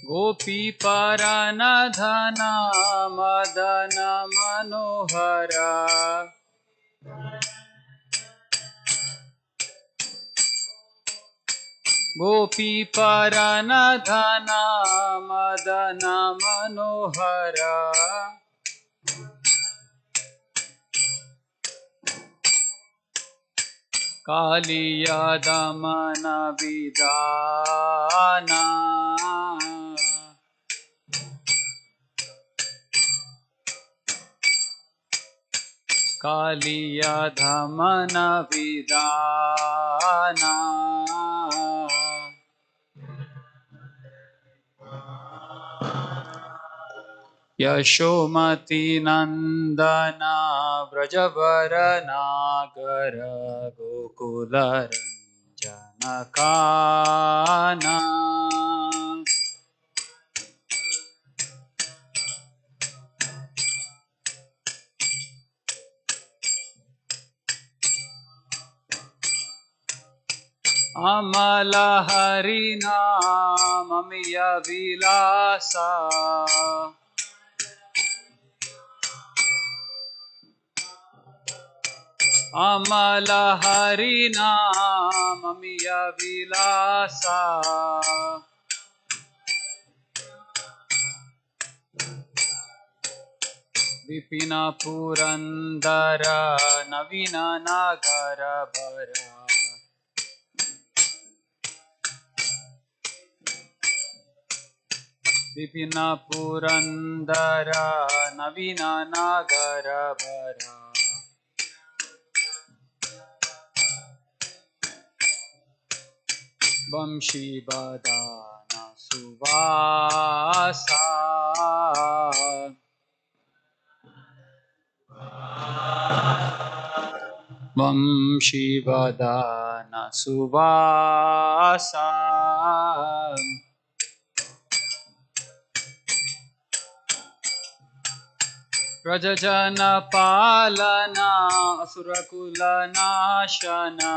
गोपीपरनधना मदन मनोहरा गोपीपरनधना मदन मनोहरा कालिया दमन विदाना कालिया दमन विदाना यशोमती नंदना व्रजवरनागर गोकुलरञ्जनकाना अमल हरिनाममिय विलासा अमल हरिनाममिय विलासा विपिन पुरंदर नवीन नगर भरा विपिन पुरंदर नवीन नगर भरा वंशी बदान सुवासा वंशी बदान सुवासा प्रजजन पालना असुरकुल नाशना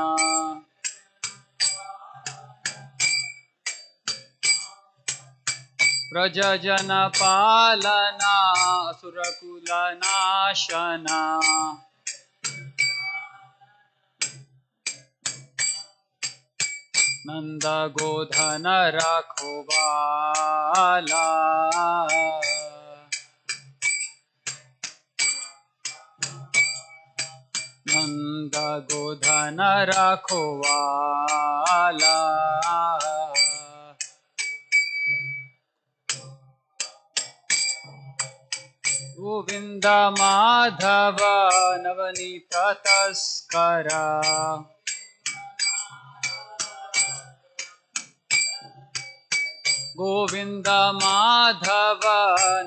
प्रजजन पालना असुरकुल नाशना नंद गोधन रखवाला नंद गोधन रखवाला गोविंद माधव नवनीत तस्करा गोविंद माधव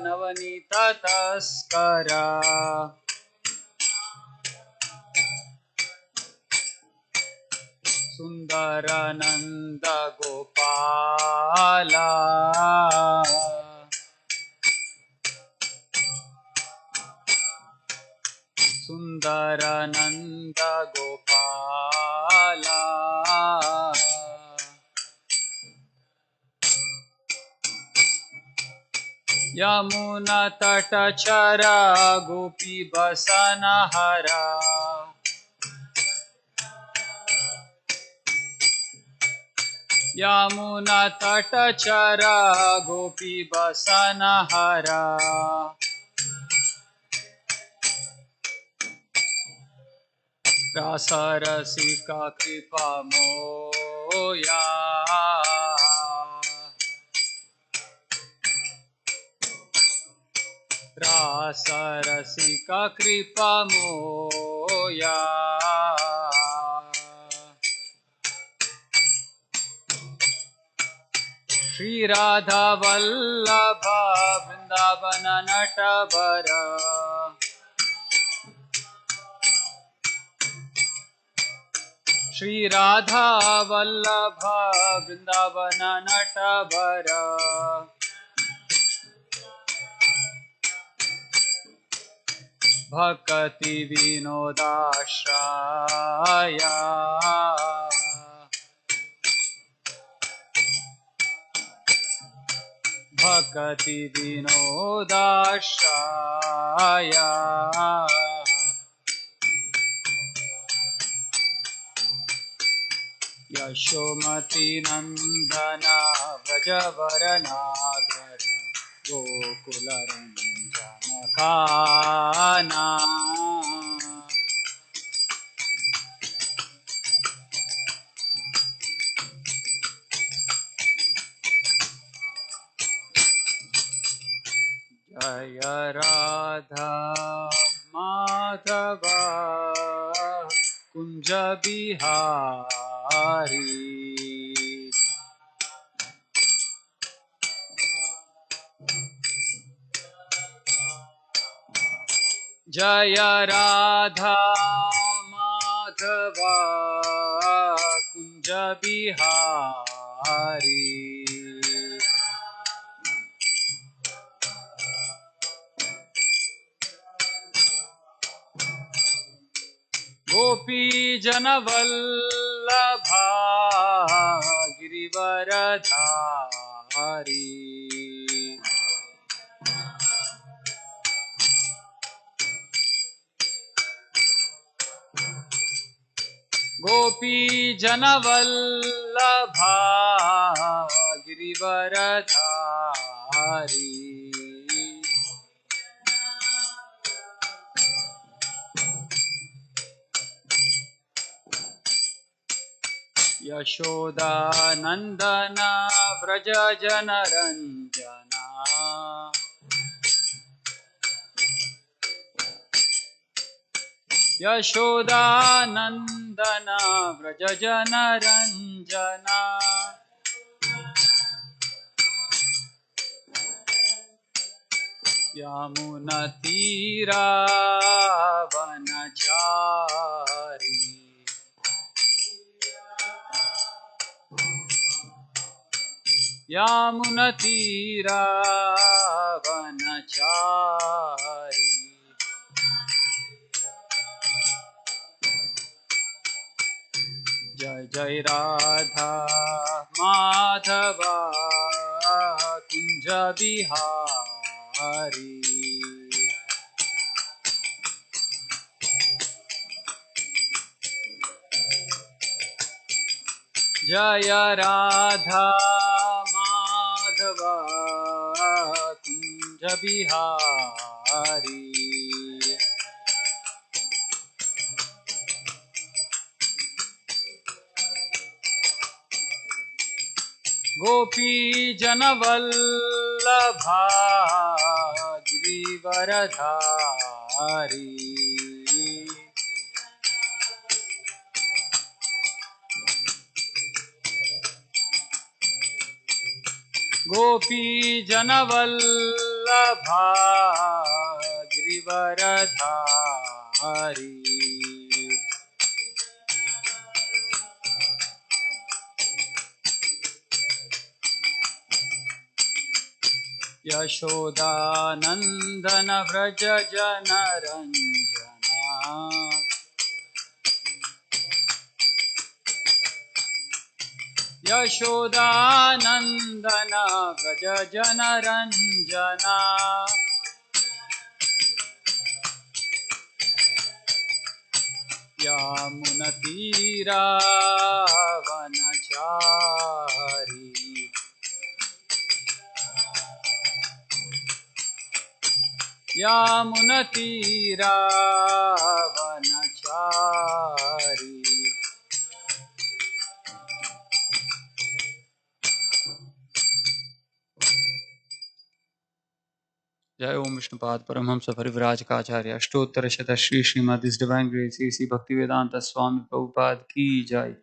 नवनीत तस्करा सुंदर नंद गोपाला सुंदर नंद गोपाला यमुना तट चरा गोपी बसन हरा यमुना तट चरा गोपी बसन हरा रास रसिका कृपा मोया रास रसिका कृपा मोया श्री राधा वल्लभ वृंदावन नटवर श्री राधा वल्लभ वृंदावन नटवर भक्ति विनोदाश्रया भक्ति विनोदाश्रय यशोमती नंदन व्रजवरनागर गोकुलरञ्जन काना जय राधा माधव कुंज बिहारी जय राधा माधव कुंज बिहारी गोपी जनवल्लभा गिरिवरधारी गोपी जनवल्लभा गिरिवरधारी यशोदानंदन व्रज जनरंजना यशोदानंदन व्रज जनरंजना यमुनतीरावनचारी यमुनतीरावनचारी जय जय राधा माधव कुंज बिहारी जय राधा माधव कुंज बिहारी गोपी जनवल्लभा गिरिवरधारी गोपी जनवल्लभा गिरिवरधारी यशोदानंदन व्रज जनरंजना यशोदानंदन व्रज जनरंजना यमुनतीरावनचारी यमुनतीरावनचारी जय ओम विष्णुपाद परमहंस परिव्राजकाचार्य अष्टोत्तर शत श्री श्रीमद डिवाइन ग्रेस श्री भक्तिवेदांत स्वामी प्रभुपाद की जय।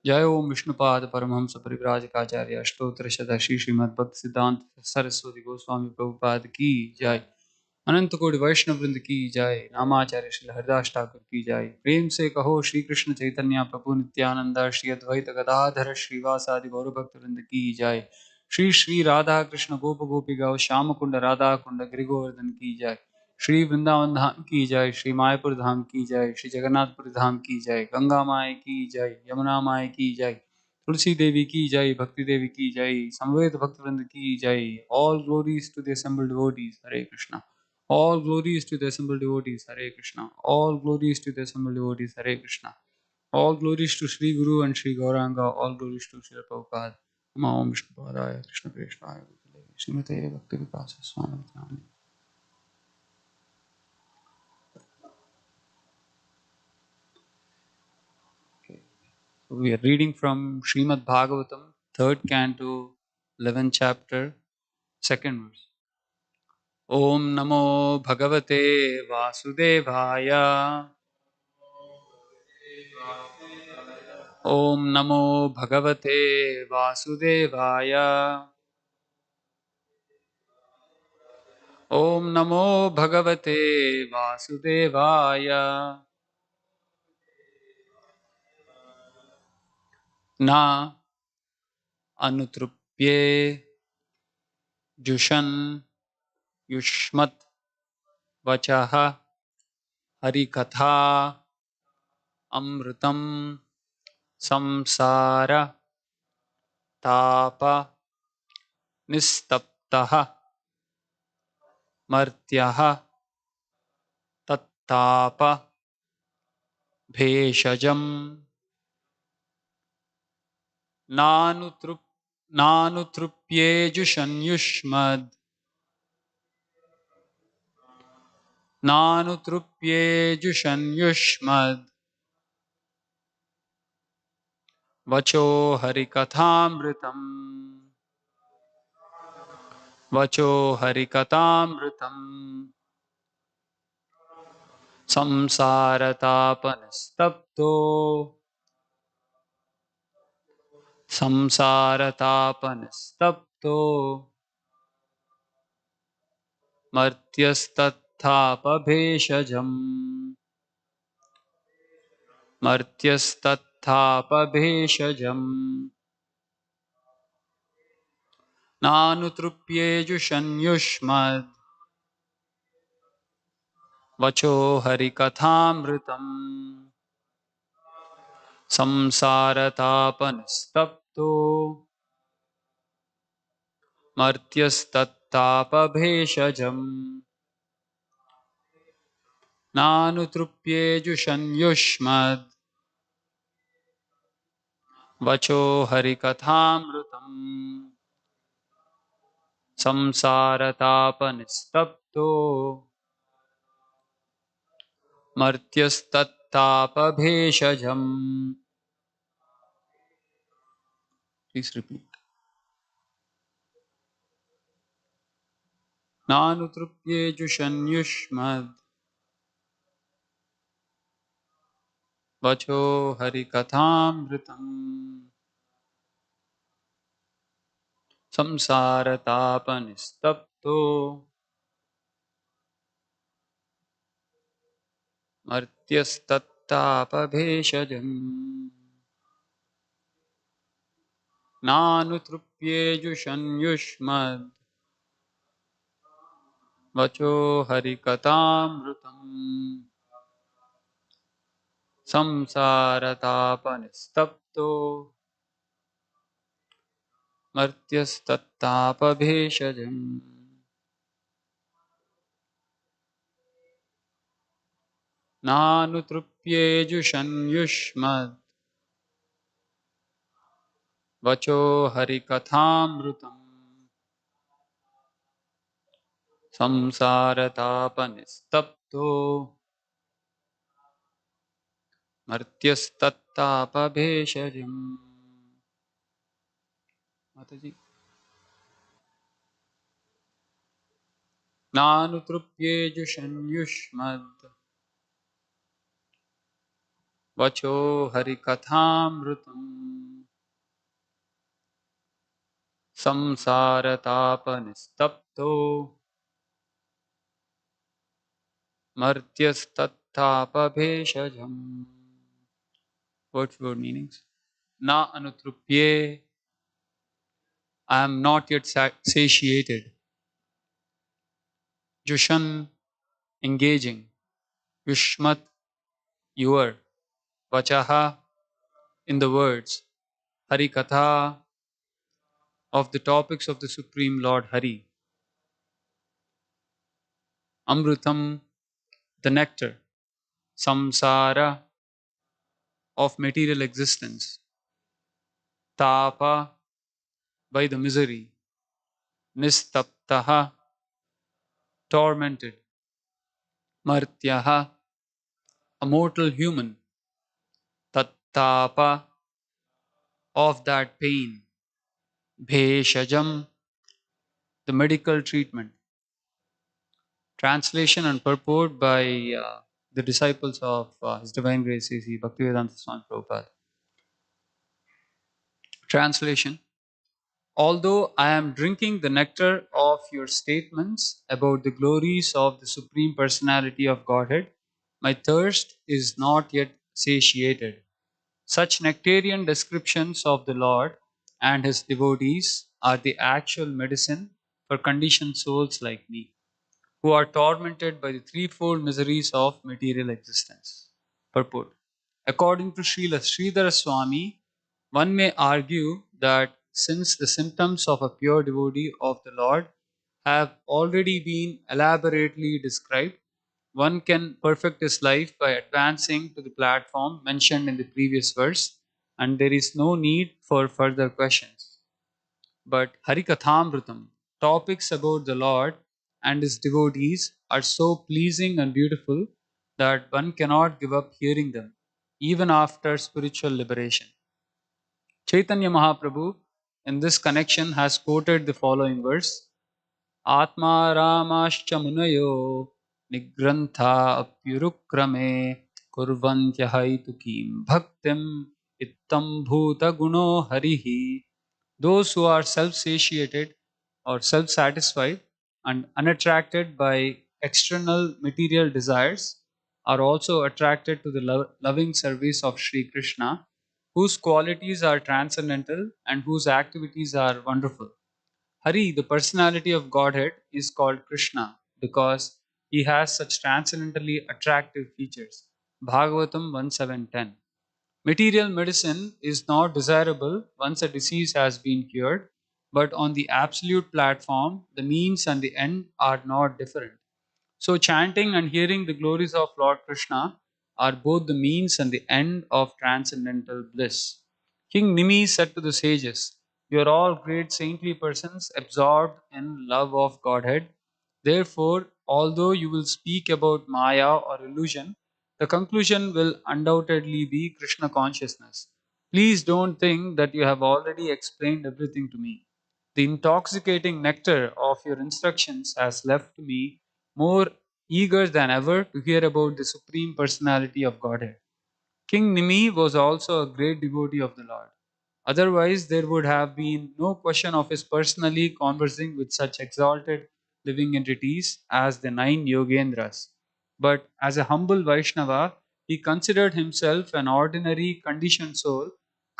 जय ओम विष्णुपाद परमहंस परिव्राजकाचार्य अष्टोत्तर शत श्री श्रीमद भक्ति सिद्धांत सरस्वती गोस्वामी प्रभुपाद की जय। अनंत कोटि वैष्णव वृंद की जय। नामाचार्य श्री हरिदास ठाकुर की जय। प्रेम से कहो श्री कृष्ण चैतन्य प्रभु नित्यानंद श्री अद्वैत गदाधर श्रीवासादि गौर भक्त वृंद की जय। श्री श्री राधा कृष्ण गोप गोपी गौ श्याम कुंड राधा कुंड गिरिगोवर्धन की जय। श्री वृंदावन धाम की जय। श्री मायापुर धाम की जय। श्री जगन्नाथपुर धाम की जय। गंगा माई की जय। यमुना माई की जय। Tulsi Devi ki jai, Bhakti Devi ki jai, Samved Bhaktivinoda ki jai. All glories to the assembled devotees. Hare Krishna. All glories to the assembled devotees. Hare Krishna. All glories to the assembled devotees. Hare Krishna. All glories to Sri Guru and Sri Gauranga. All glories to Sri Prabhupada. Namo Om Vishnu Padaya Krishna Krishnaya Srimate Bhakti Vikasa Swami Nityananda. Okay. So we are reading from Srimad Bhagavatam, 3rd canto, 11th chapter, 2nd verse. Om Namo Bhagavate Vasudevaya. Om Namo Bhagavate Vasudevaya. Om Namo Bhagavate Vasudevaya. Na anutrupye jushan yushmat vachaha harikatha amrutam samsara tapa nistaptaha martyaha tattapa bheshajam nanutrupyejushanyushmad nanutrupyejushanyushmad vacho harikathamritam vacho harikathamritam samsaratapanistapto samsaratapanistapto martyastatthapabheshajam martyastatthapabheshajam nanutrupyejushanyushmad vacho harikathamritam samsaratapanistapto martyastatthapabheshajam nanutrupyejushanyushmad vacho harikathamritam samsaratapanistapto martyastatthapabheshajam. Please repeat. Nanutrupyejushanyushmad vacho harikathamritam samsaratapanistapto martyastatthapabheshajam. Nanutrupyejushanyushmad vacho harikatamrutam samsaratapanistapto martyastatthapabheshajam. Nanutrupyejushanyushmad vacho harikathamrutam samsaratapanistapto martyastatthapabheshajam. Mataji. Nanutrupyejushanyushmad vacho harikathamrutam samsaratapanistapto martyastatthapabheshajam. Word meanings. Na anutrupye, I am not yet satiated. Jushan, engaging. Yushmat, your. Vachaha, in the words. Hari Katha of the topics of the Supreme Lord Hari. Amrutam, the nectar. Samsara, of material existence. Tapa, by the misery. Nistaptaha, tormented. Martyaha, a mortal human. Tattapa, of that pain. Bheshajam, the medical treatment. Translation and purport by the disciples of His Divine Grace C.C. Bhaktivedanta Swami Prabhupada. Translation: although I am drinking the nectar of your statements about the glories of the Supreme Personality of Godhead, my thirst is not yet satiated. Such nectarian descriptions of the Lord and His devotees are the actual medicine for conditioned souls like me, who are tormented by the threefold miseries of material existence. Purport: according to Srila Sridhara Swami, one may argue that since the symptoms of a pure devotee of the Lord have already been elaborately described, one can perfect his life by advancing to the platform mentioned in the previous verse, and there is no need for further questions. But Harikathamrutam, topics about the Lord and His devotees, are so pleasing and beautiful that one cannot give up hearing them, even after spiritual liberation. Chaitanya Mahaprabhu, in this connection, has quoted the following verse: Atma Ramascha Munayo Nigrantha Apyurukrame Kurvantyahaitu Bhaktim Ittam Bhuta Guno Harihi. Those who are self satiated or self satisfied and unattracted by external material desires are also attracted to the loving service of Sri Krishna, whose qualities are transcendental and whose activities are wonderful. Hari, the personality of Godhead, is called Krishna because he has such transcendentally attractive features. Bhagavatam 1:7-10. Material medicine is not desirable once a disease has been cured, but on the absolute platform, the means and the end are not different. So, chanting and hearing the glories of Lord Krishna are both the means and the end of transcendental bliss. King Nimi said to the sages, "You are all great saintly persons absorbed in love of Godhead. Therefore, although you will speak about Maya or illusion, the conclusion will undoubtedly be Krishna consciousness. Please don't think that you have already explained everything to me. The intoxicating nectar of your instructions has left me more eager than ever to hear about the Supreme Personality of Godhead." King Nimi was also a great devotee of the Lord. Otherwise, there would have been no question of his personally conversing with such exalted living entities as the nine Yogendras. But as a humble Vaishnava, he considered himself an ordinary conditioned soul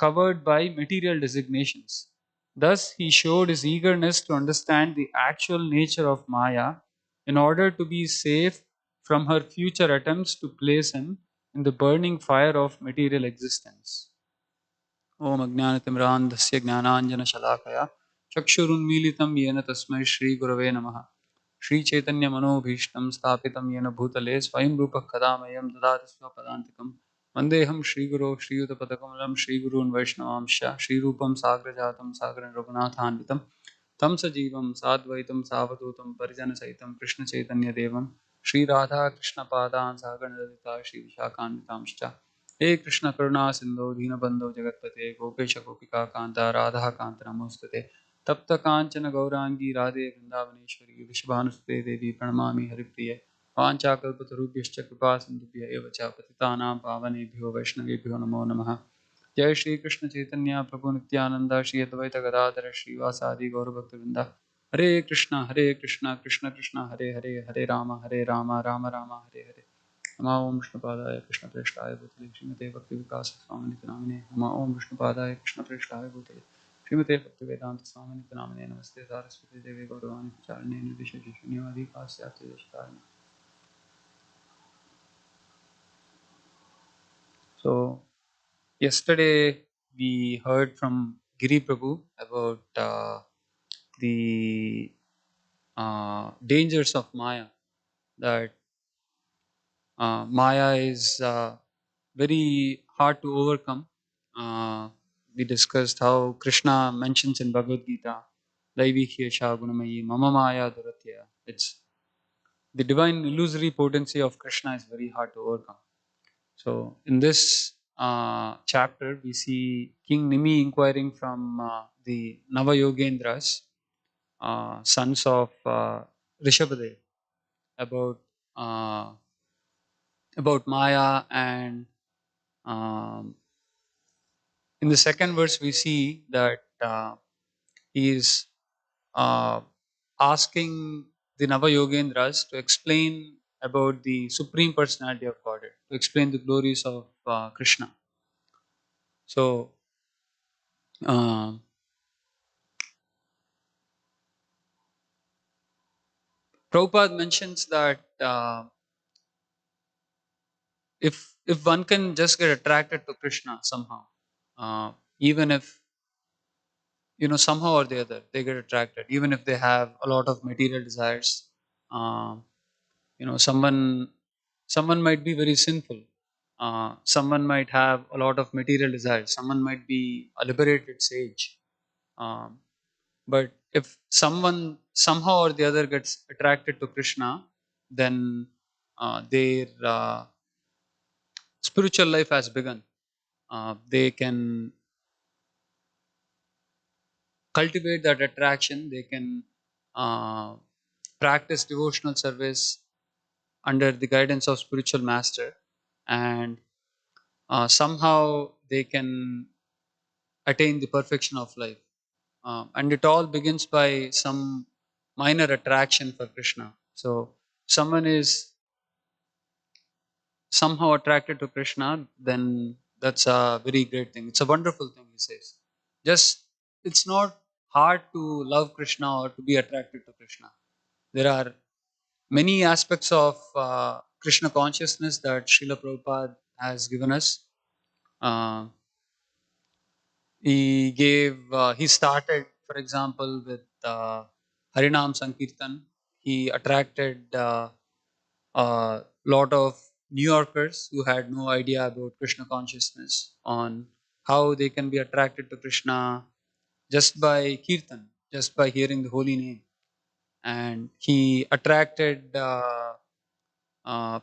covered by material designations. Thus, he showed his eagerness to understand the actual nature of Maya in order to be safe from her future attempts to place him in the burning fire of material existence. ॐ अज्ञानतिमिरान्धस्य ज्ञानाञ्जनशलाकया चक्षुरुन्मीलितं येन तस्मै श्रीगुरवे नमः। श्रीचैतन्यमनोभीष्टं स्थापितं येन भूतले स्वयं रूपः कदा मह्यं ददाति स्वपदान्तिकं। वन्देऽहं श्रीगुरो श्रीयुतपदकमलं श्रीगुरून् वैष्णवांश्च श्रीरूपं साग्रजातं सागरं रघुनाथान्वितं तं सजीवं साद्वैतं सावधूतं परिजनसहितं कृष्णचैतन्यदेवं श्रीराधाकृष्णपादान् सागरललिता श्रीविशाखान्वितांश्च। हे कृष्ण करुणा सिंधु दीनबंधो जगतपते गोपेश गोपिका कांता राधा कांत नमोस्तुते। तप्त कांचन गौरांगी राधे वृंदावनेश्वरी वृषभानुसुते देवी प्रणमामि हरिप्रिये। वाञ्छाकल्पतरुभ्यश्च कृपा सिन्धुभ्य एव च पतितानां पावनेभ्यो वैष्णवेभ्यो नमो नमः। जय श्री कृष्ण चैतन्य प्रभु नित्यानंद श्री अद्वैत गदाधर श्रीवासादि गौरभक्तवृंद। हरे कृष्ण कृष्ण कृष्ण हरे हरे हरे राम राम राम हरे हरे। नमः ओं विष्णुपादाय कृष्णप्रेष्ठाय भूतले श्रीमते भक्तिविकास स्वामिनिति नामिने। नमः ओं विष्णुपादाय कृष्णप्रेष्ठाय भूतले श्रीमते भक्तिवेदांत स्वामिनिति नामिने। नमस्ते सारस्वती देवी गौरवाणी प्रचारिणे निर्विशेषशून्यवादी पाश्चात्यदेशतारिणे। So yesterday we heard from Giri Prabhu about the dangers of Maya, that Maya is very hard to overcome. Uh, we discussed how Krishna mentions in Bhagavad Gita, Daivikhyesha Gunamayi Mama Maya Duratya. It's the divine illusory potency of Krishna is very hard to overcome. So in this chapter, we see King Nimi inquiring from the Nava Yogendras, sons of Rishabhadev, about uh, about Maya, and um, in the second verse we see that he is uh, asking the Nava Yogendras to explain about the Supreme Personality of Godhead, to explain the glories of Krishna. So uh, Prabhupada mentions that if one can just get attracted to Krishna somehow, even if somehow or the other they get attracted, even if they have a lot of material desires. um, someone might be very sinful, someone might have a lot of material desires, someone might be a liberated sage, um, but if someone somehow or the other gets attracted to Krishna, then their spiritual life has begun. They can cultivate that attraction, they can uh, practice devotional service under the guidance of spiritual master, and somehow they can attain the perfection of life. And it all begins by some minor attraction for Krishna. So someone is somehow attracted to Krishna, then that's a very great thing, it's a wonderful thing, he says. Just, it's not hard to love Krishna or to be attracted to Krishna. There are many aspects of Krishna consciousness that Srila Prabhupada has given us. Uh, he started, for example, with Harinam Sankirtan. He attracted a lot of New Yorkers who had no idea about Krishna consciousness, on how they can be attracted to Krishna just by kirtan, just by hearing the holy name. And he attracted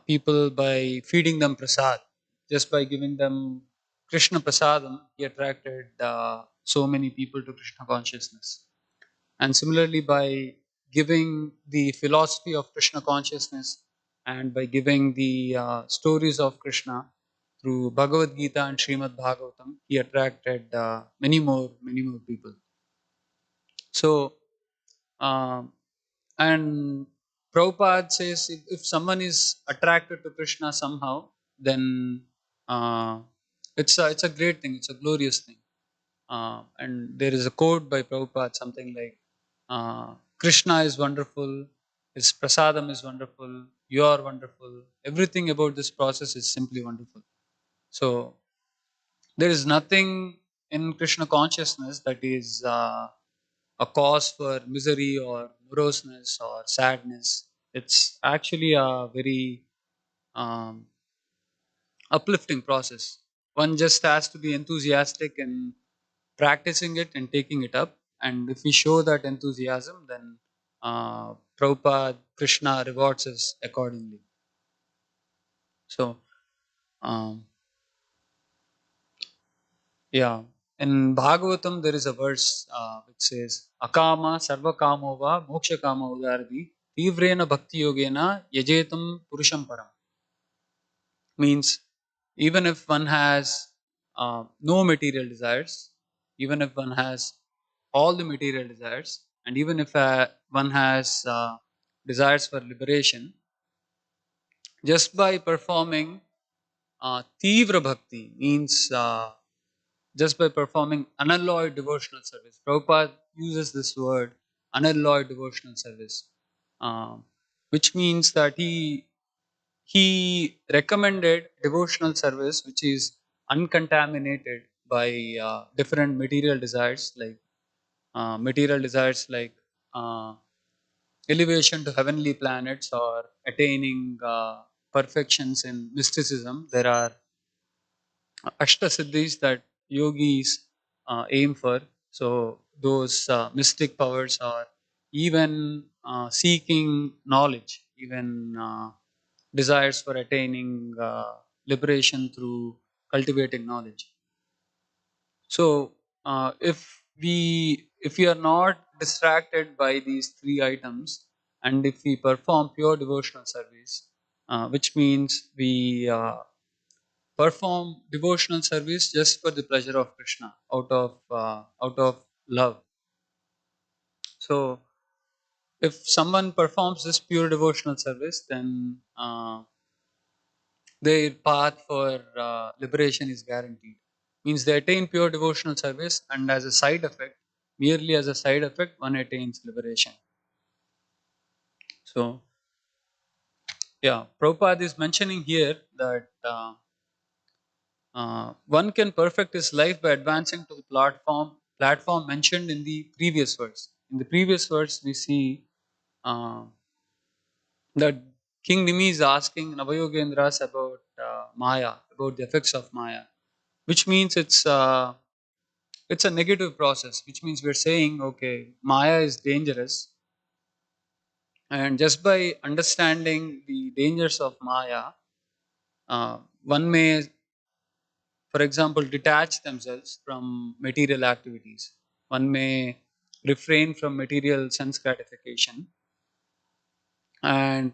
people by feeding them prasad. Just by giving them Krishna prasadam, he attracted so many people to Krishna consciousness. And similarly, by giving the philosophy of Krishna consciousness, and by giving the stories of Krishna through Bhagavad Gita and Srimad Bhagavatam, he attracted many more people. So, um, and Prabhupada says, if someone is attracted to Krishna somehow, then uh, it's a great thing, it's a glorious thing. And there is a quote by Prabhupada, something like, Krishna is wonderful, his prasadam is wonderful, you are wonderful, everything about this process is simply wonderful. So there is nothing in Krishna consciousness that is a cause for misery or moroseness or sadness. It's actually a very um, uplifting process. One just has to be enthusiastic in practicing it and taking it up. And if we show that enthusiasm, then Prabhupada, Krishna rewards us accordingly. So, um, yeah. In Bhagavatam, there is a verse which says, Akama sarva kamo va moksha kama udardi tivrena bhakti yogena yajetam purusham param. Means, even if one has no material desires, even if one has all the material desires, and even if one has desires for liberation, just by performing Tivra Bhakti, means just by performing unalloyed devotional service. Prabhupada uses this word, unalloyed devotional service, um, which means that he recommended devotional service which is uncontaminated by different material desires like uh, elevation to heavenly planets or attaining perfections in mysticism. There are Ashtasiddhis that yogis aim for. So those mystic powers are even seeking knowledge, even desires for attaining liberation through cultivating knowledge. So if we are not distracted by these three items, and if we perform pure devotional service, which means we perform devotional service just for the pleasure of Krishna, out of love. So if someone performs this pure devotional service, then their path for liberation is guaranteed. Means they attain pure devotional service, and as a side effect, merely as a side effect, one attains liberation. So yeah, Prabhupada is mentioning here that one can perfect his life by advancing to the platform mentioned in the previous verse. In the previous verse, we see uh, that King Nimi is asking Navayogendras about Maya, about the effects of Maya, which means it's a negative process. Which means we're saying, okay, Maya is dangerous, and just by understanding the dangers of Maya, one may, for example, detach themselves from material activities. One may refrain from material sense gratification, and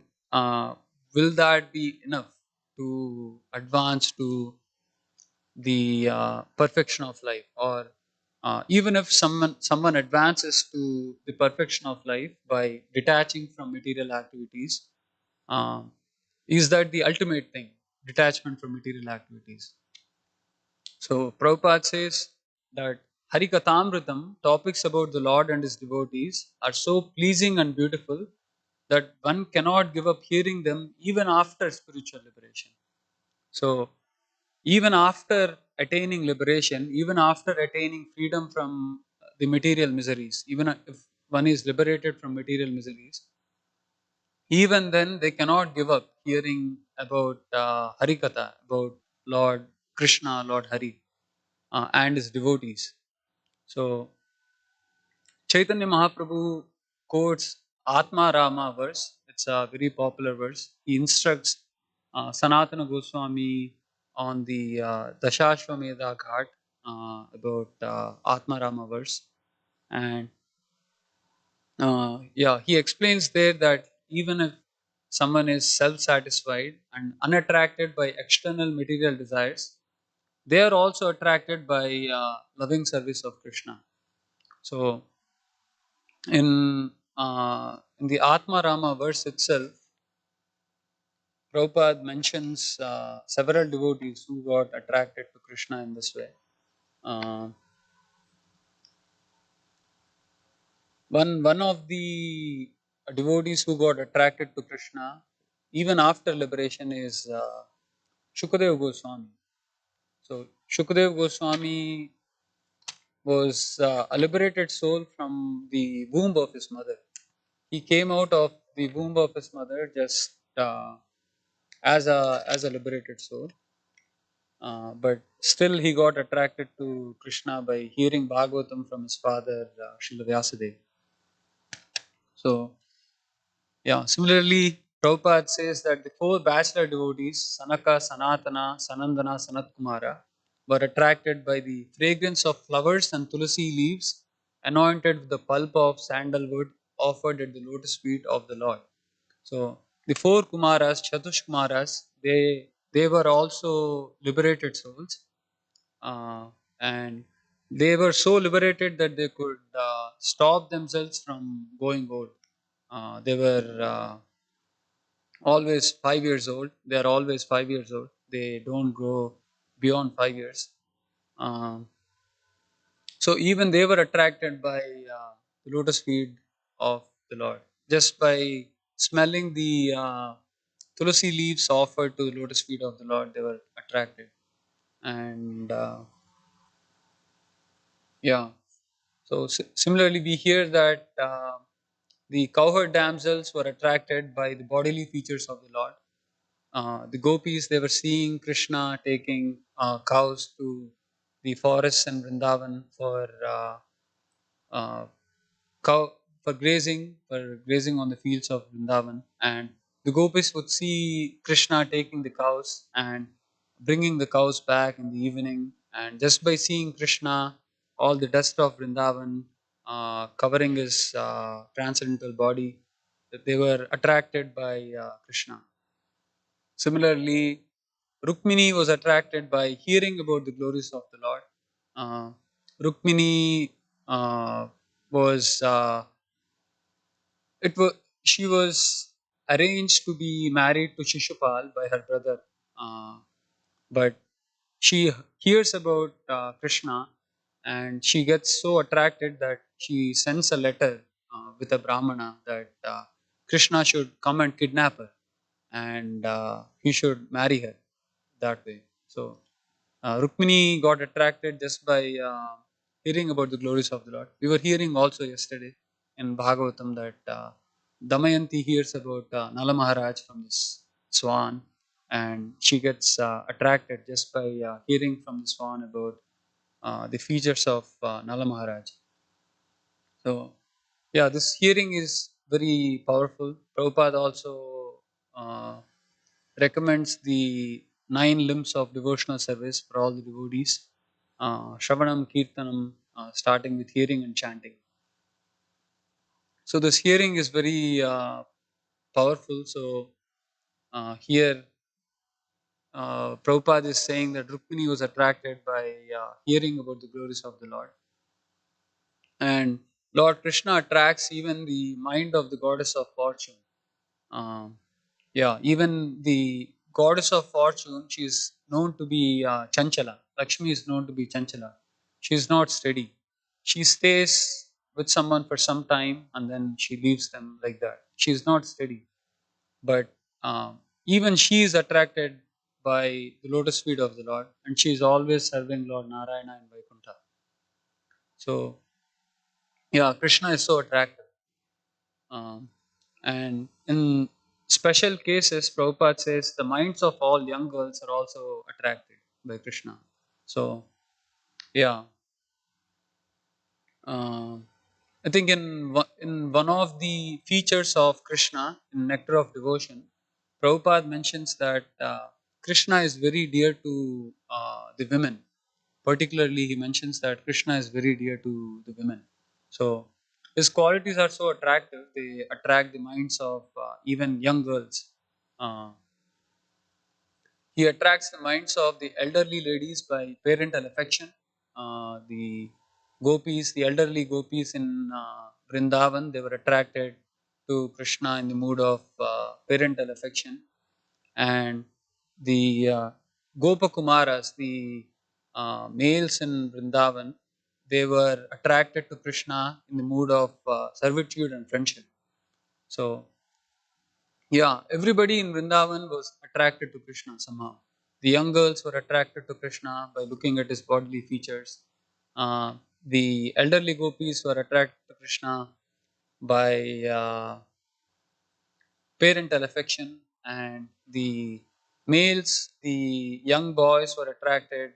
will that be enough to advance to the perfection of life? Or even if someone advances to the perfection of life by detaching from material activities, um, is that the ultimate thing? Detachment from material activities. So Prabhupada says that Harikatamritam, topics about the Lord and his devotees, are so pleasing and beautiful that one cannot give up hearing them even after spiritual liberation. So even after attaining liberation, even after attaining freedom from the material miseries, even if one is liberated from material miseries, even then they cannot give up hearing about Harikatha, about Lord Krishna, Lord Hari, and his devotees. So Chaitanya Mahaprabhu quotes Atma Rama verse. It's a very popular verse. He instructs Sanatana Goswami on the Dashashwamedha Ghat about Atma Rama verse. And yeah, he explains there that even if someone is self-satisfied and unattracted by external material desires, they are also attracted by loving service of Krishna. So in the Atma Rama verse itself, Prabhupada mentions several devotees who got attracted to Krishna in this way. Uh, one of the devotees who got attracted to Krishna even after liberation is Shukadeva Goswami. So Shukadeva Goswami was a liberated soul from the womb of his mother. He came out of the womb of his mother just as a liberated soul, but still he got attracted to Krishna by hearing Bhagavatam from his father, Srila Vyasadeva. So yeah, similarly, Prabhupada says that the four bachelor devotees, Sanaka, Sanatana, Sanandana, Sanatkumara, were attracted by the fragrance of flowers and tulsi leaves anointed with the pulp of sandalwood offered at the lotus feet of the Lord. So the four Kumaras, Chatush Kumaras, they were also liberated souls, uh, and they were so liberated that they could stop themselves from going old. They were always 5 years old. They are always 5 years old. They don't grow beyond 5 years. Um, so even they were attracted by the lotus feet of the Lord just by smelling the tulsi leaves offered to the lotus feet of the Lord. They were attracted, and Yeah. So similarly, we hear that the cowherd damsels were attracted by the bodily features of the Lord. The gopis, they were seeing Krishna taking cows to the forests and Vrindavan uh, cow for grazing on the fields of Vrindavan, and the gopis would see Krishna taking the cows and bringing the cows back in the evening, and just by seeing Krishna, all the dust of Vrindavan covering his transcendental body, that they were attracted by Krishna. Similarly, Rukmini was attracted by hearing about the glories of the Lord. Uh, Rukmini uh, was it was she was arranged to be married to Shishupal by her brother, but she hears about Krishna, and she gets so attracted that she sends a letter with a Brahmana that Krishna should come and kidnap her, and he should marry her that way. So Rukmini got attracted just by hearing about the glories of the Lord. We were hearing also yesterday in Bhagavatam that Damayanti hears about Nala Maharaj from this swan, and she gets attracted just by hearing from the swan about the features of Nala Maharaj. So, yeah, this hearing is very powerful. Prabhupada also recommends the 9 limbs of devotional service for all the devotees. Shravanam, Kirtanam, starting with hearing and chanting. So this hearing is very powerful. So here Prabhupada is saying that Rukmini was attracted by hearing about the glories of the Lord. And Lord Krishna attracts even the mind of the goddess of fortune. Um, Yeah, even the goddess of fortune, she is known to be Chanchala. Lakshmi is known to be Chanchala. She is not steady. She stays with someone for some time and then she leaves them like that. She is not steady. But even she is attracted by the lotus feet of the Lord, and she is always serving Lord Narayana in Vaikuntha. So, yeah, Krishna is so attractive. Um, and in special cases, Prabhupada says the minds of all young girls are also attracted by Krishna. So, yeah, uh, I think in one of the features of Krishna in Nectar of Devotion, Prabhupada mentions that Krishna is very dear to the women. Particularly, he mentions that Krishna is very dear to the women. So, his qualities are so attractive, they attract the minds of even young girls. Uh, he attracts the minds of the elderly ladies by parental affection. The elderly gopis in Vrindavan, they were attracted to Krishna in the mood of parental affection. And the Gopakumaras, the males in Vrindavan, they were attracted to Krishna in the mood of servitude and friendship. So, yeah, everybody in Vrindavan was attracted to Krishna somehow. The young girls were attracted to Krishna by looking at his bodily features. Uh, the elderly gopis were attracted to Krishna by parental affection, and the males, the young boys were attracted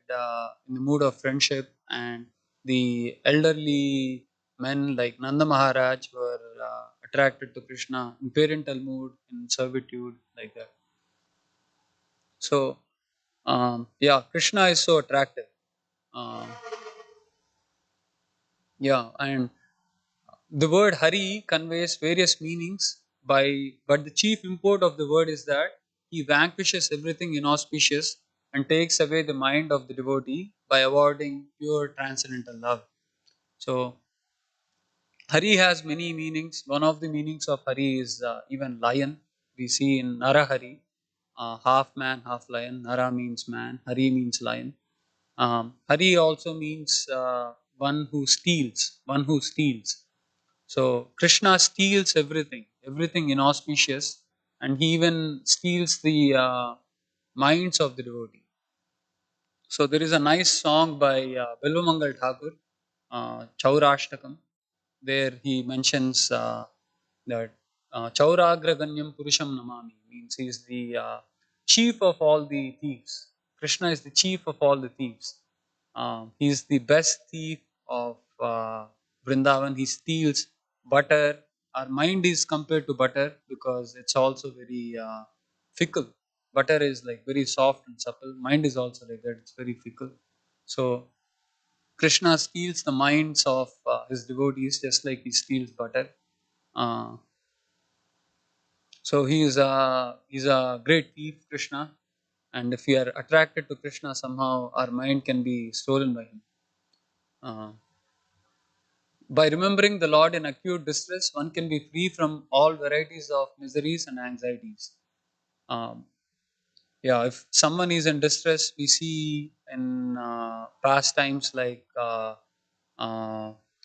in the mood of friendship, and the elderly men like Nanda Maharaj were attracted to Krishna in parental mood, in servitude, like that. So yeah, Krishna is so attractive. uh, yeah, and the word Hari conveys various meanings but the chief import of the word is that he vanquishes everything inauspicious and takes away the mind of the devotee by awarding pure transcendental love. So Hari has many meanings. One of the meanings of Hari is even lion. We see in Narahari, half man, half lion. Nara means man, Hari means lion. Hari also means one who steals, one who steals. So Krishna steals everything, everything inauspicious, and he even steals the minds of the devotee. So there is a nice song by Bilvamangal Thakur. Chaurashtakam, where he mentions that Chauragraganyam Purusham Namami means he is the chief of all the thieves. Krishna is the chief of all the thieves. He is the best thief of Vrindavan. He steals butter. Our mind is compared to butter because it's also very fickle. Butter is like very soft and supple. Mind is also like that. It's very fickle. So Krishna steals the minds of his devotees just like he steals butter. Uh, so he's a great thief, Krishna. And if we are attracted to Krishna, somehow our mind can be stolen by him. Uh, by remembering the Lord in acute distress, one can be free from all varieties of miseries and anxieties. Um, yeah, if someone is in distress, we see in past times like uh,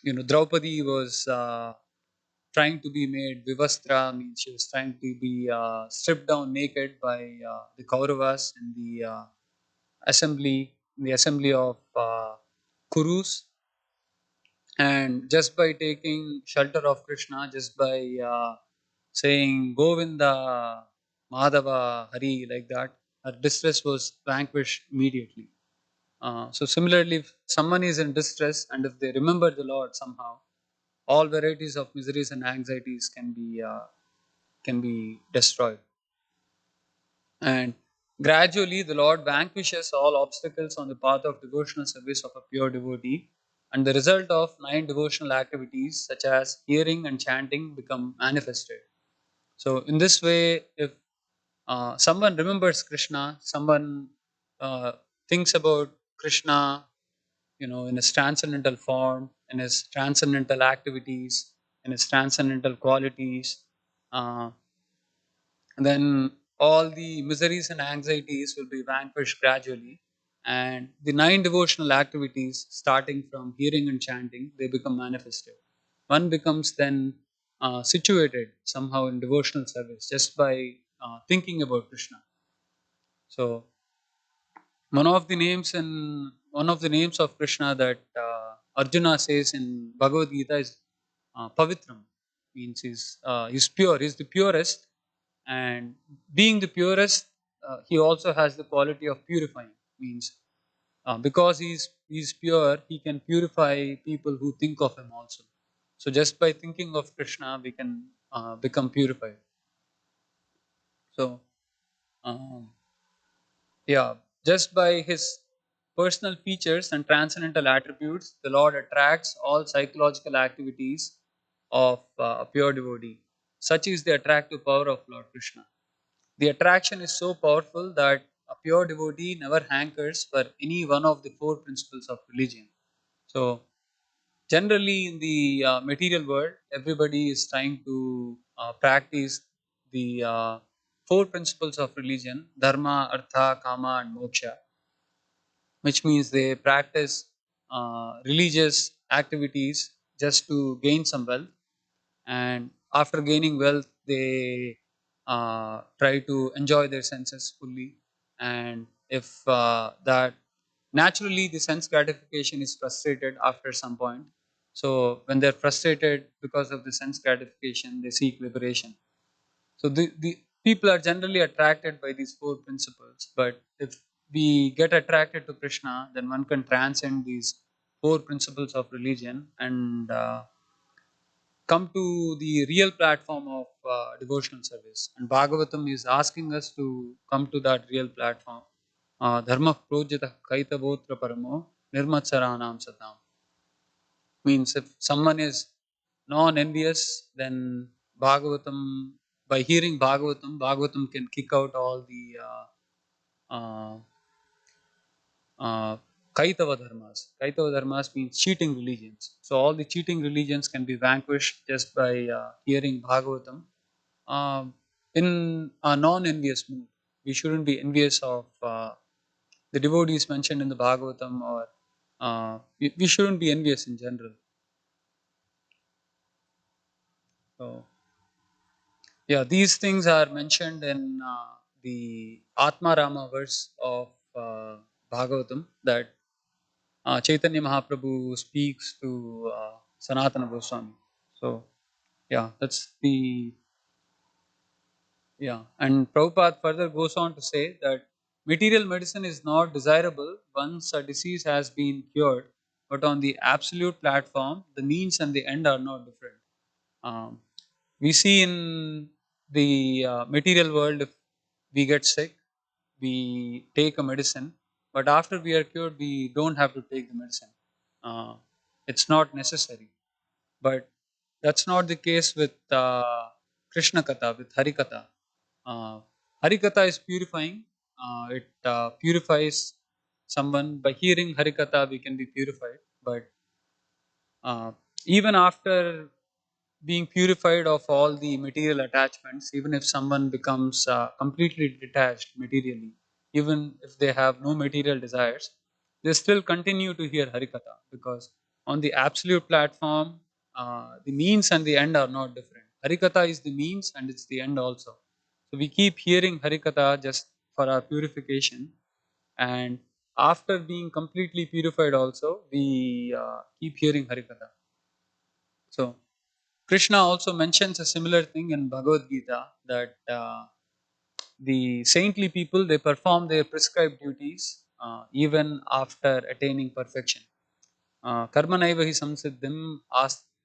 Draupadi was trying to be made Vivastra, means she was trying to be stripped down naked by the Kauravas in the assembly of Kurus, and just by taking shelter of Krishna, just by saying Govinda, Madhava, Hari, like that, her distress was vanquished immediately. So similarly, if someone is in distress and if they remember the Lord somehow, all varieties of miseries and anxieties can be destroyed. And gradually, the Lord vanquishes all obstacles on the path of devotional service of a pure devotee. And the result of 9 devotional activities, such as hearing and chanting, become manifested. So, in this way, if someone remembers Krishna, someone uh, thinks about Krishna, in his transcendental form, in his transcendental activities, in his transcendental qualities, uh, then all the miseries and anxieties will be vanquished gradually. And the 9 devotional activities, starting from hearing and chanting, they become manifested. One becomes then situated somehow in devotional service just by thinking about Krishna. So one of the names of Krishna that Arjuna says in Bhagavad Gita is Pavitram, means he's pure, he's the purest, and being the purest, he also has the quality of purifying. Means because he's pure, he can purify people who think of him also. So just by thinking of Krishna, we can become purified. So. Um, Yeah, just by his personal features and transcendental attributes, the Lord attracts all psychological activities of a pure devotee. Such is the attractive power of Lord Krishna. The attraction is so powerful that a pure devotee never hankers for any one of the 4 principles of religion. So, generally in the material world, everybody is trying to practice the 4 principles of religion: dharma, artha, kama, and moksha, which means they practice religious activities just to gain some wealth, and after gaining wealth they try to enjoy their senses fully. And if that naturally the sense gratification is frustrated after some point, so when they're frustrated because of the sense gratification, they seek liberation. So the people are generally attracted by these 4 principles. But if we get attracted to Krishna, then one can transcend these 4 principles of religion and come to the real platform of devotional service. And Bhagavatam is asking us to come to that real platform. Dharma projita kaitavotra paramo nirmatsaranam satam. Means if someone is non-envious, then Bhagavatam, by hearing Bhagavatam, Bhagavatam can kick out all the uh, uh, Kaitava dharmas. Kaitava dharmas means cheating religions. So all the cheating religions can be vanquished just by hearing Bhagavatam in a non-envious mood. We shouldn't be envious of the devotees mentioned in the Bhagavatam, or we shouldn't be envious in general. So yeah, these things are mentioned in the Atma Rama verse of Bhagavatam, that Chaitanya Mahaprabhu speaks to Sanatana Goswami. So yeah, that's the yeah. And Prabhupada further goes on to say that material medicine is not desirable once a disease has been cured, but on the absolute platform, the means and the end are not different. Um, we see in the material world, if we get sick, we take a medicine, but after we are cured, we don't have to take the medicine. Uh, it's not necessary. But that's not the case with Krishna Katha, with Hari Katha. Hari Katha is purifying. It purifies someone. By hearing Hari Katha, we can be purified. But uh, even after being purified of all the material attachments, even if someone becomes completely detached materially, even if they have no material desires, they still continue to hear Harikatha, because on the absolute platform, the means and the end are not different. Harikatha is the means and it's the end also. So we keep hearing Harikatha just for our purification, and after being completely purified also, we keep hearing Harikatha. So Krishna also mentions a similar thing in Bhagavad Gita, that the saintly people, they perform their prescribed duties even after attaining perfection. Karmanaiva hi samsiddhim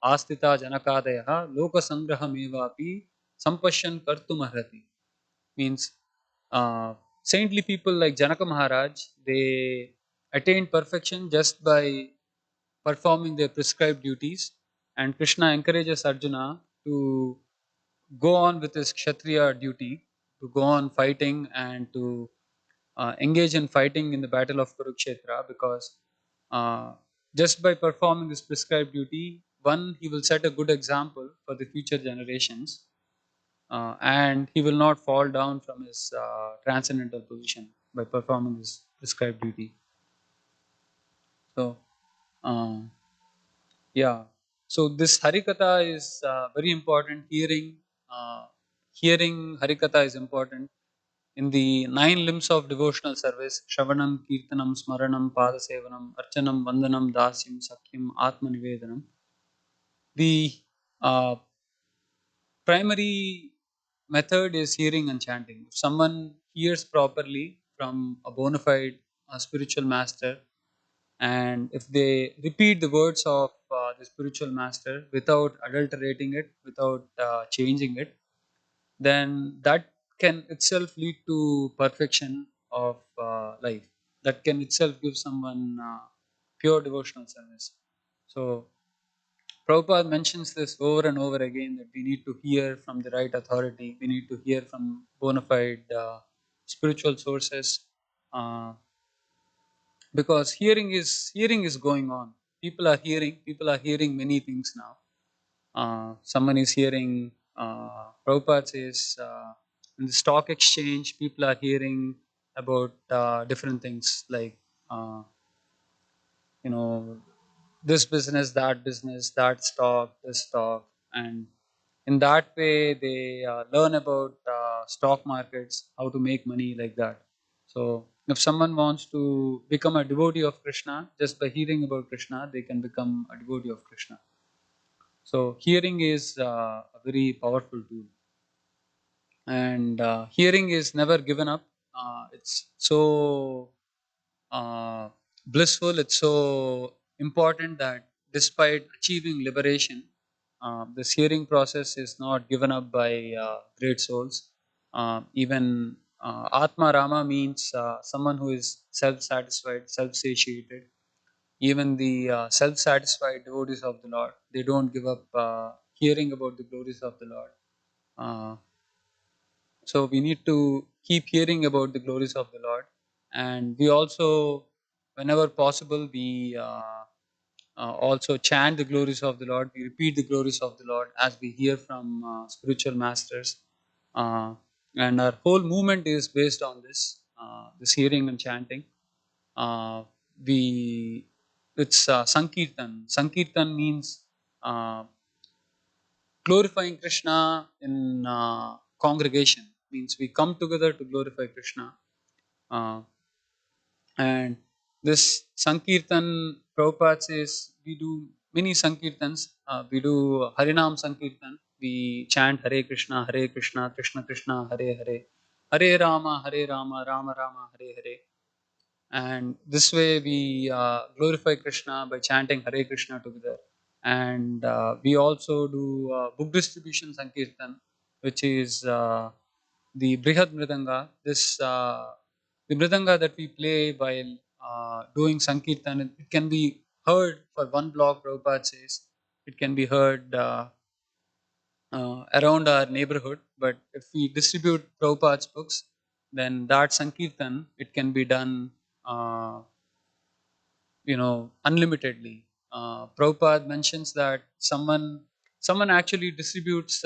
astita janakadaya loka sangrahamevapi sampashyan kartumarhati. Means saintly people like Janaka Maharaj, they attained perfection just by performing their prescribed duties, and Krishna encourages Arjuna to go on with his Kshatriya duty, to go on fighting and to engage in fighting in the battle of Kurukshetra, because uh, just by performing this prescribed duty, one, he will set a good example for the future generations, and he will not fall down from his transcendental position by performing this prescribed duty. So, uh, yeah. So this Harikatha is very important. Hearing Harikatha is important. In the nine limbs of devotional service, Shravanam, Kirtanam, Smaranam, Padasevanam, Archanam, Vandanam, Dasyam, Sakhyam, Atma Nivedanam, the uh, primary method is hearing and chanting. If someone hears properly from a bona fide spiritual master, and if they repeat the words of the spiritual master without adulterating it, without changing it, then that can itself lead to perfection of life. That can itself give someone pure devotional service. So Prabhupada mentions this over and over again, that we need to hear from the right authority, we need to hear from bona fide spiritual sources, uh, because hearing is going on. People are hearing many things now. Someone is hearing, Prabhupada says, in the stock exchange, people are hearing about different things like, uh, you know, this business, that stock, this stock. And in that way, they learn about stock markets, how to make money like that. So, if someone wants to become a devotee of Krishna, just by hearing about Krishna, they can become a devotee of Krishna. So, hearing is a very powerful tool, and hearing is never given up. It's so blissful, it's so important that despite achieving liberation, this hearing process is not given up by great souls. Even Atma Rama means someone who is self satisfied, self satiated. Even the self satisfied devotees of the Lord, they don't give up hearing about the glories of the Lord. Uh, so we need to keep hearing about the glories of the Lord, and we also, whenever possible, we also chant the glories of the Lord. We repeat the glories of the Lord as we hear from spiritual masters, uh, and our whole movement is based on this hearing and chanting. Uh, we it's Sankirtan. Sankirtan means uh, glorifying Krishna in congregation. Means we come together to glorify Krishna, uh, and This Sankirtan, Prabhupada says we do many Sankirtans. We do Harinam Sankirtan. We chant Hare Krishna, Krishna Krishna, Hare Hare. Hare Rama, Rama Rama, Hare Hare. And this way we glorify Krishna by chanting Hare Krishna together. And we also do book distribution Sankirtan, which is the Brihad Mridanga. The Mridanga that we play while doing Sankirtan, it can be heard for one block, Prabhupada says. It can be heard around our neighborhood. But if we distribute Prabhupada's books, then that Sankirtan, it can be done uh, unlimitedly. Prabhupada mentions that someone actually distributes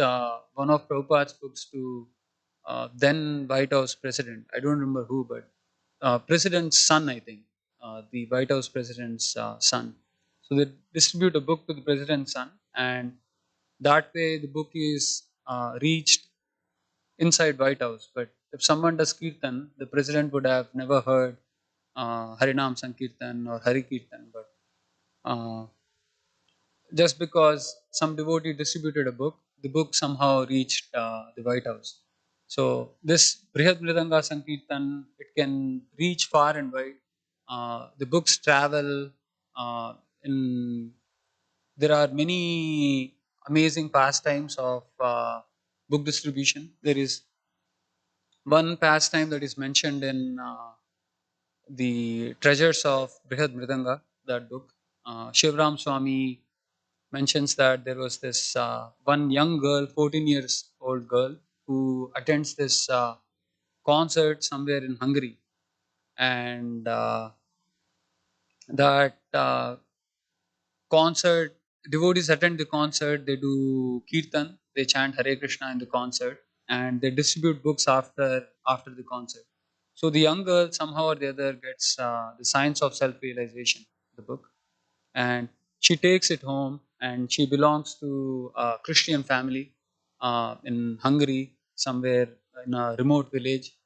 one of Prabhupada's books to then White House president. I don't remember who, but president's son, I think, the White House president's son. So they distribute a book to the president's son, and that way the book is reached inside White House. But if someone does kirtan, the president would have never heard Harinam Sankirtan or Hari Kirtan, but uh, just because some devotee distributed a book, the book somehow reached the White House. So this Brihad Mridanga Sankirtan, it can reach far and wide. The books travel uh, in. There are many amazing pastimes of book distribution. There is one pastime that is mentioned in the Treasures of Brihad Mridanga, that book. Shivram Swami mentions that there was this one young girl, 14 years old girl, who attends this concert somewhere in Hungary. And that concert, devotees attend the concert, they do kirtan, they chant Hare Krishna in the concert, and they distribute books after the concert. So the young girl somehow or the other gets the Science of Self-Realization, the book, and she takes it home, and she belongs to a Christian family in Hungary, somewhere in a remote village.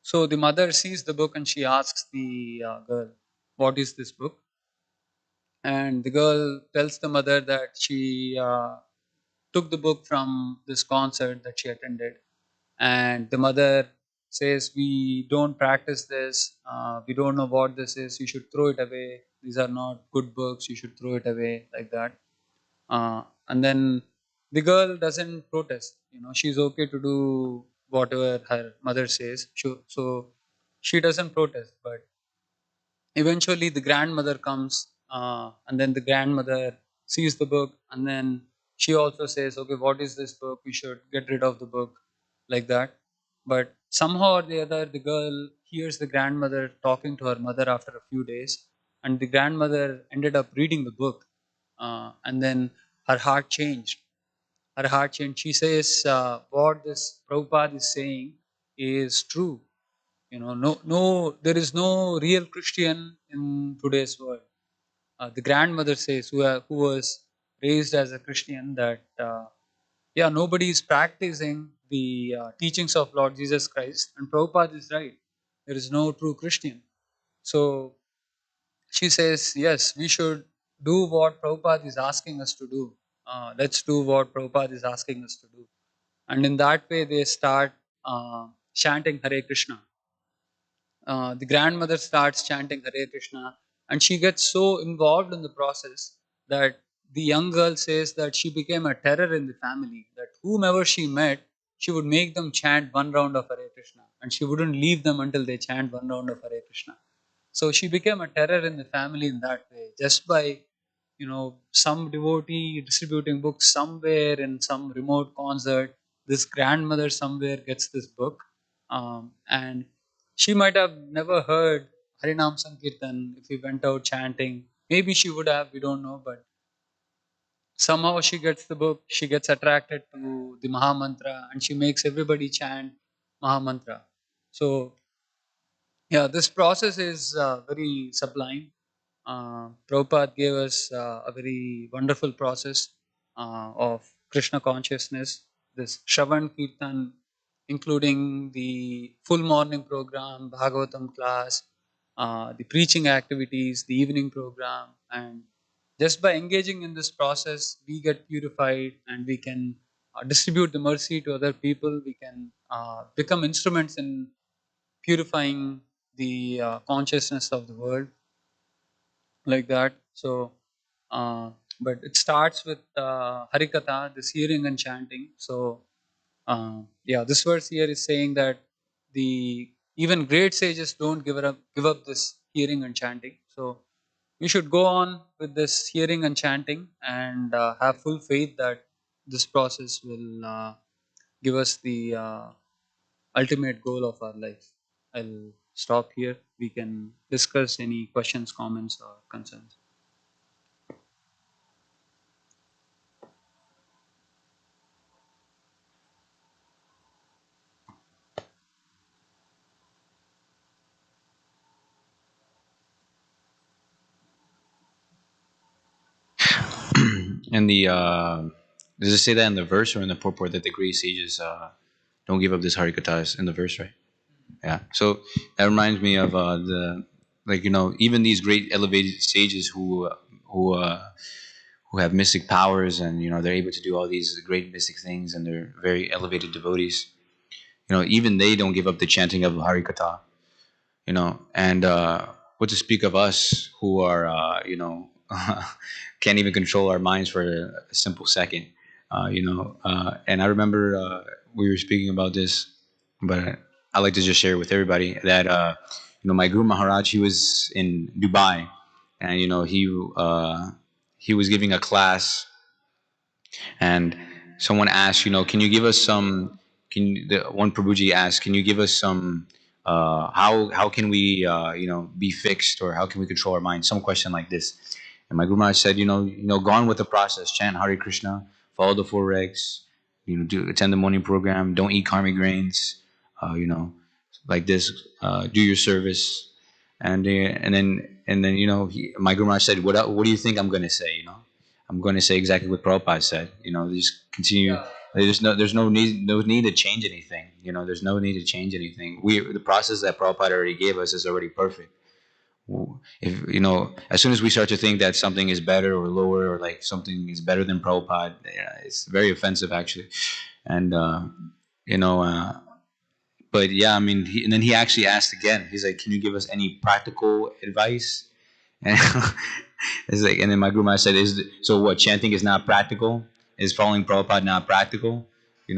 So the mother sees the book and she asks the girl, "What is this book?" And the girl tells the mother that she took the book from this concert that she attended. And the mother says, "We don't practice this. We don't know what this is. You should throw it away. These are not good books. You should throw it away," like that. And then the girl doesn't protest. She's okay to do whatever her mother says. So she doesn't protest. But eventually the grandmother comes, and then the grandmother sees the book, and then she also says, "Okay, what is this book? We should get rid of the book," like that. But somehow or the other, the girl hears the grandmother talking to her mother after a few days, and the grandmother ended up reading the book, and then her heart changed. She says, "What this Prabhupada is saying is true. No, there is no real Christian in today's world." The grandmother says, who was raised as a Christian, that yeah, nobody is practicing the teachings of Lord Jesus Christ, and Prabhupada is right. There is no true Christian. So she says, yes, we should do what Prabhupada is asking us to do. Let's do what Prabhupada is asking us to do. And in that way, they start chanting Hare Krishna. The grandmother starts chanting Hare Krishna, and she gets so involved in the process that the young girl says that she became a terror in the family, that whomever she met, she would make them chant one round of Hare Krishna, and she wouldn't leave them until they chant one round of Hare Krishna. So she became a terror in the family in that way, just by some devotee distributing books somewhere in some remote concert. This grandmother somewhere gets this book, and she might have never heard Harinam Sankirtan if he went out chanting. Maybe she would have, we don't know, but somehow she gets the book, she gets attracted to the Mahamantra, and she makes everybody chant Mahamantra. So yeah, this process is very sublime. Prabhupada gave us a very wonderful process of Krishna consciousness, this Shravan Kirtan, including the full morning program, Bhagavatam class, the preaching activities, the evening program, and just by engaging in this process, we get purified and we can distribute the mercy to other people. We can become instruments in purifying the consciousness of the world, like that. So, but it starts with Harikatha, this hearing and chanting. So, yeah, this verse here is saying that the even great sages don't give up this hearing and chanting. So we should go on with this hearing and chanting and have full faith that this process will give us the ultimate goal of our life. I'll stop here. We can discuss any questions, comments, or concerns. And the does it say that in the verse or in the purport that the great sages don't give up this harikatas in the verse, right? Yeah. So that reminds me of the like even these great elevated sages who uh, who have mystic powers, and they're able to do all these great mystic things, and they're very elevated devotees. Even they don't give up the chanting of harikata. And what to speak of us who are can't even control our minds for a simple second. And I remember we were speaking about this, but I like to just share with everybody that my Guru Maharaj, he was in Dubai, and he was giving a class, and someone asked, can you give us some? The one Prabhuji asked, can you give us some? How can we be fixed, or how can we control our mind? Some question like this. And my Guru Maharaj said, go on with the process, chant Hare Krishna, follow the four regs, attend the morning program, don't eat karmic grains, like this, do your service, and then my Guru Maharaj said, what do you think I'm going to say? I'm going to say exactly what Prabhupada said. Just continue. Yeah. There's no need to change anything. There's no need to change anything. The process that Prabhupada already gave us is already perfect. If as soon as we start to think that something is better or lower, or like something is better than Prabhupada, it's very offensive actually. And you know, but yeah, I mean, and then he actually asked again. He's like, "Can you give us any practical advice?" And it's like, and then my Guru Maharaj said, "Is so what? Chanting is not practical. Is following Prabhupada not practical?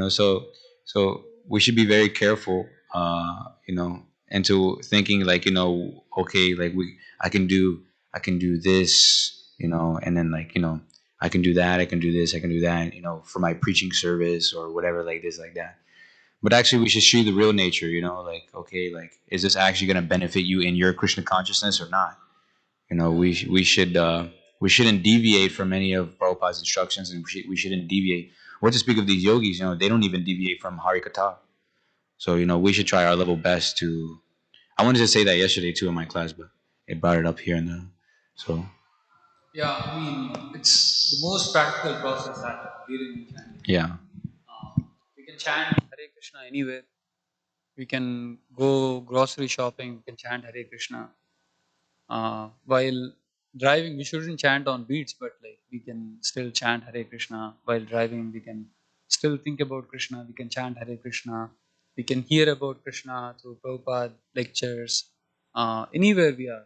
So we should be very careful, into thinking like, okay, like I can do this, and then like, I can do that, I can do this, I can do that, for my preaching service or whatever, like this, like that. But actually, we should see the real nature, like, okay, like, is this actually going to benefit you in your Krishna consciousness or not? We shouldn't deviate from any of Prabhupada's instructions, and we shouldn't deviate. What to speak of these yogis? They don't even deviate from Harikatha. So we should try our level best to. I wanted to say that yesterday too in my class, but it brought it up here and there. So Yeah, I mean, it's the most practical process after hearing and chanting. yeah, We can chant Hare Krishna anywhere. We can go grocery shopping. We can chant Hare Krishna. While driving, we shouldn't chant on beats, but like we can still chant Hare Krishna. While driving, we can still think about Krishna. We can chant Hare Krishna. We can hear about Krishna through Prabhupada lectures. Anywhere we are,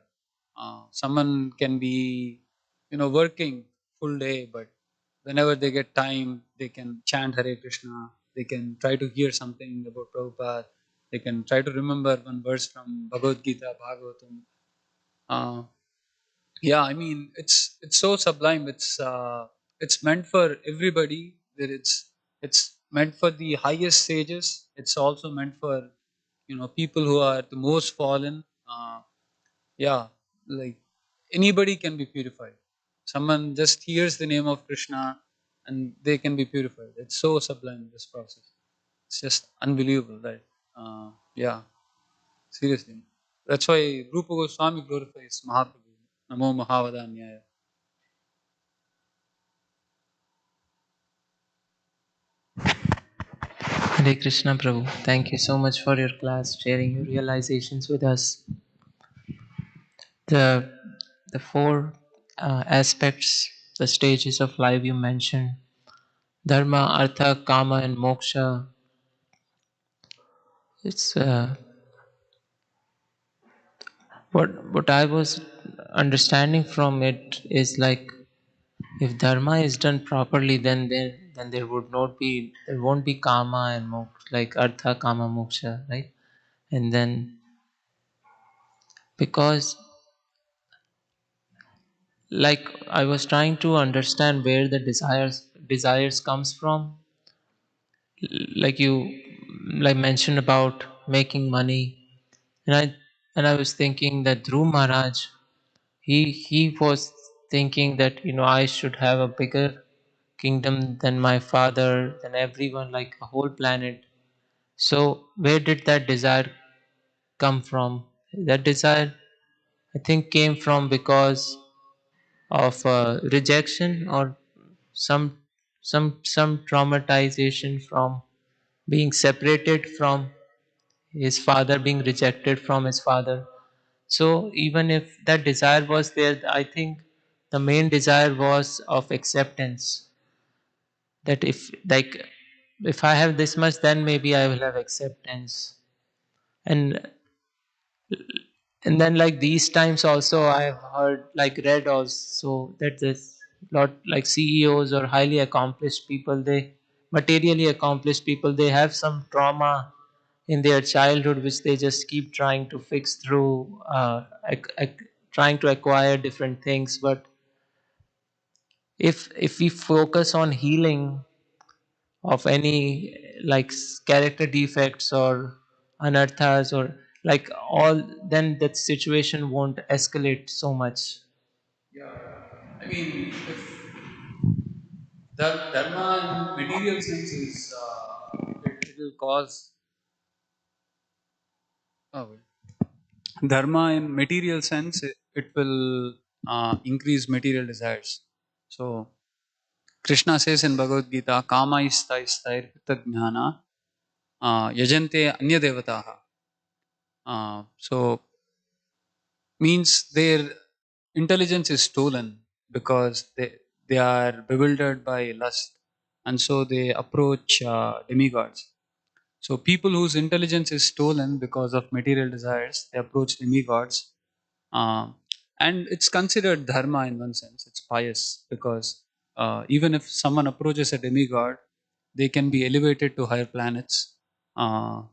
someone can be, working full day, but whenever they get time, they can chant Hare Krishna. They can try to hear something about Prabhupada. They can try to remember one verse from Bhagavad Gita, Bhagavatam. Uh, yeah, I mean, it's so sublime. It's meant for everybody. That it's meant for the highest sages. It's also meant for people who are the most fallen. Yeah, like anybody can be purified. Someone just hears the name of Krishna and they can be purified. It's so sublime, this process. It's just unbelievable, right? Yeah, seriously. That's why Rupa Goswami glorifies Mahaprabhu. Namo Mahavadanyaya. Hare Krishna Prabhu. Thank you so much for your class, sharing your realizations with us. The the four aspects, the stages of life you mentioned, dharma, artha, kama, and moksha. It's what I was understanding from it is like if dharma is done properly, then there won't be kama and moksha, like artha, kama, moksha, right? And then because like I was trying to understand where the desires comes from, like you like mentioned about making money, and I was thinking that Dhruv Maharaj, he was thinking that I should have a bigger kingdom than my father, than everyone, like a whole planet. So where did that desire come from? That desire, I think, came from because of rejection, or some some traumatization from being separated from his father, being rejected from his father. So even if that desire was there, I think the main desire was of acceptance, that if I have this much, then maybe I will have acceptance. And and then like these times also I have heard, like read also, that this lot like CEOs or highly accomplished people, they materially accomplished people, they have some trauma in their childhood which they just keep trying to fix through trying to acquire different things. But if we focus on healing of any like character defects or anarthas, or like all, then that situation won't escalate so much. Yeah, I mean, if the dharma in material sense is, it will cause, oh, wait. Dharma in material sense, it will increase material desires. So Krishna says in Bhagavad Gita, "Kama ista istair jnana yajante anya devataha." So means their intelligence is stolen because they are bewildered by lust, and so they approach demigods. So people whose intelligence is stolen because of material desires, they approach demigods. Uh, and it's considered dharma in one sense. It's pious because even if someone approaches a demigod, they can be elevated to higher planets. Uh,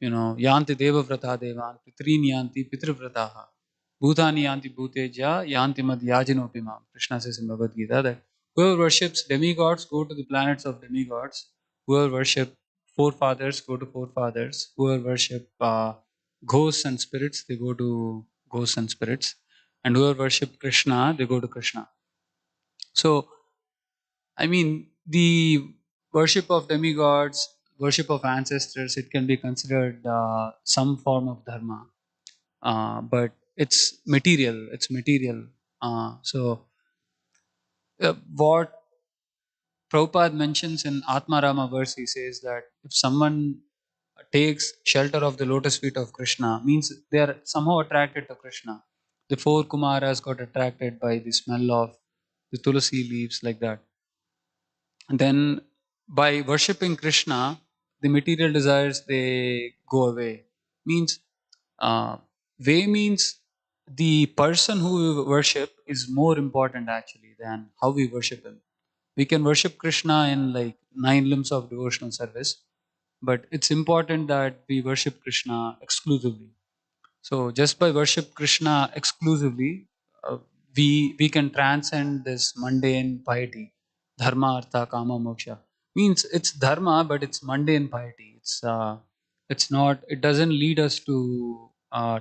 yanti devavrata devan, pitrini yanti pitrivrataha, bhutani yanti bhuteja, yanti mad yajinopi mam. Krishna says in Bhagavad Gita that whoever worships demigods go to the planets of demigods. Whoever worship forefathers go to forefathers. Whoever worship ghosts and spirits, they go to ghosts and spirits. And whoever worship Krishna, they go to Krishna. So, I mean, the worship of demigods, worship of ancestors, it can be considered some form of dharma, but it's material. It's material. What Prabhupada mentions in Atmarama verse, he says that if someone takes shelter of the lotus feet of Krishna, means they are somehow attracted to Krishna. The four Kumaras got attracted by the smell of the tulasi leaves, like that. And then by worshipping Krishna, the material desires they go away. Means uh, way means the person who we worship is more important actually than how we worship him. We can worship Krishna in like 9 limbs of devotional service, but it's important that we worship Krishna exclusively. So just by worship Krishna exclusively, uh, we can transcend this mundane piety, dharma, artha, kama, moksha. Means it's dharma, but it's mundane piety. It's not. It doesn't lead us to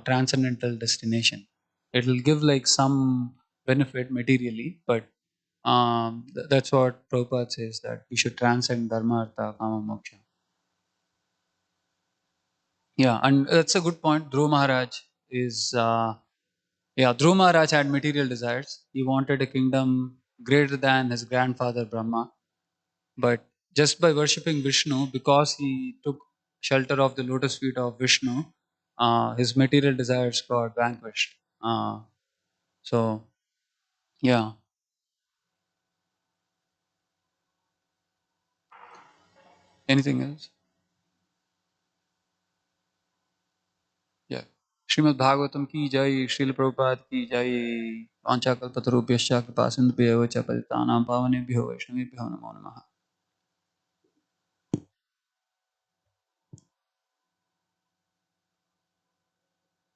transcendental destination. It will give like some benefit materially, but that's what Prabhupada says, that we should transcend dharma, artha, kama, moksha. Yeah, and that's a good point. Dhruv Maharaj is. Yeah, Dhruv Maharaj had material desires. He wanted a kingdom greater than his grandfather Brahma. But just by worshipping Vishnu, because he took shelter of the lotus feet of Vishnu, his material desires got vanquished. So yeah. Anything else? Yeah. Srimad Bhagavatam ki jai, Srila Prabhupada ki jai, Vancha kalpatarubhyascha kripa sindhubhyo cha patitanam pavanebhyo vaishnavebhyo namo namaha.